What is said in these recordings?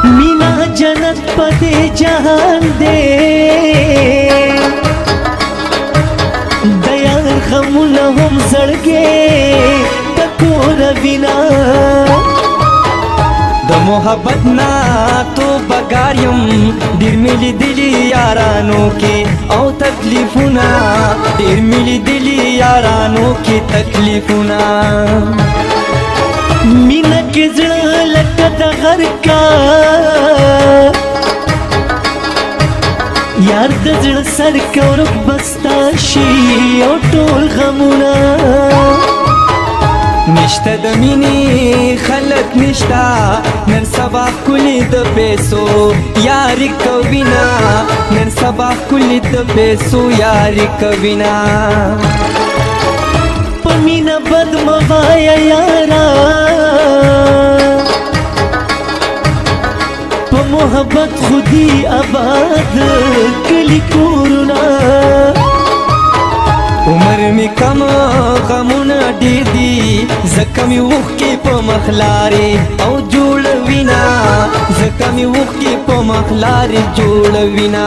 مینا جنت پدې جهان دې د یار غمونه هم زړګې ټکور وینا د محبت نا تو بګاریم ډیر ملي دلی یارانو کې او تکلیفونه ډیر ملي دلی یارانو کې تکلیفونه مینا کې زړه لکه د غر کا یار د زړه سر کور بستا شي او ټول غمونه نشته د مینې خلک نشته نن سبا ښکلي د پیسو یاري کوینه نن سبا ښکلي د پیسو یاري کوینه په مینه بد مه وایه یاره په محبت خودي آباد کلي کورونه عمر می کم غمونه ډیر دي ځکه مې اوښکې په مخ لارې او جوړوینه ځکه مې اوښکې په مخ لارې جوړوینه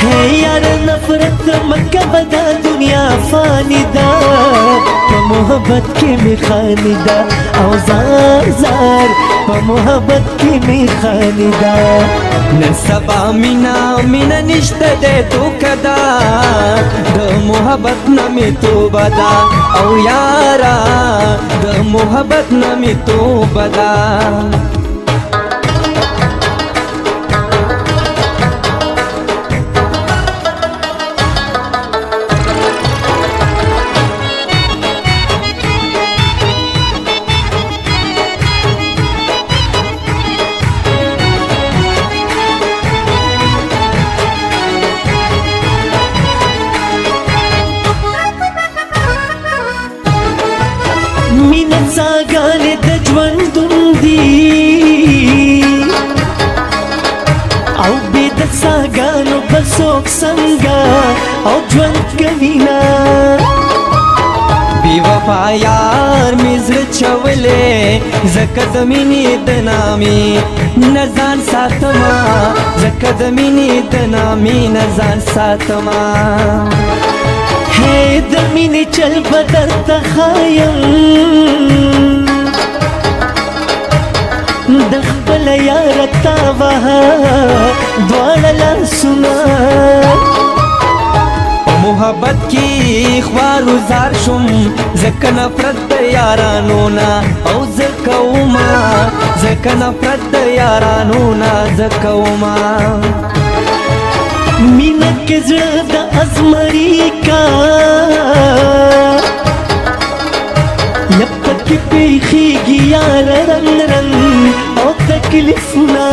ہے یار نفرت مکه بدا دنیا فانی دا په محبت کې می خانی دا او زار زار په محبت کې می خانی دا نن سبا مینا مینا نشته د دوکه دا د محبت نه مې توبه ده او یارا د محبت نه مې توبه ده مینا څاګانې د ژوندون دي او بې د څاګانو به څوک څنګه او ژوند کوینه بی وفا یار می زړه چولې ځکه د مینې د نامې نه ځان ساتمه ځکه د مینې د نامې نه ځان ساتمه ہے د مینې چل به درته ښایم د خپله یاره تا وهه دواړه لاسونه په محبت کې خوارو زار شوم ځکه نفرت د یارانو نه او زه کومه ځکه نفرت د یارانو نه زه کومه مینا کې زړه د ازمري کا یپکې پیښیږي یاره رنګ رنګ او تکلیفونه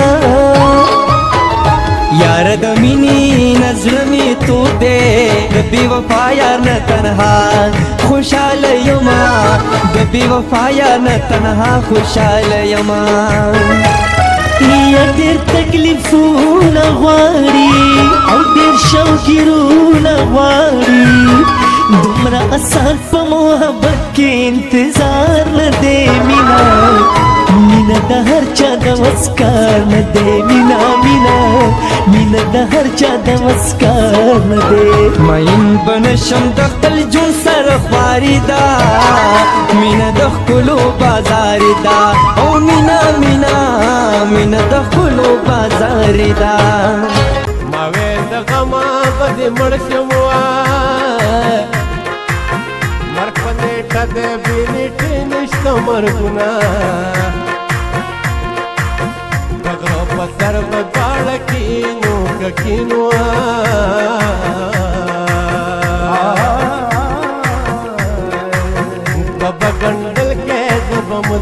یار د مینې نه زړه مې تور دی د بې وفا یار نه تنها خوشحاله یمه د بې وفا یار نه تنها خوشحاله یمه یا ډېر تکلیفونه غواړي او ډېر شوګیرونه غواړي دومره اسان په محبت کې انتظار نه دی مینا مینا د هر چا د وس کار نه دی مینا مینا مینا د هر چا د وس کار نه دی مین بنشم د خپل جون سره خواري ده مینه د ښکلو بازاري ده او مینا مینا مینه د ښکلو بازاري ده ما ویل د غمه به دې مړ شم مرګ په نیټه د بې نیټې نشته مرګونه د غره په سر به دواړه کینو که کینو په بګنډل کې زه به مو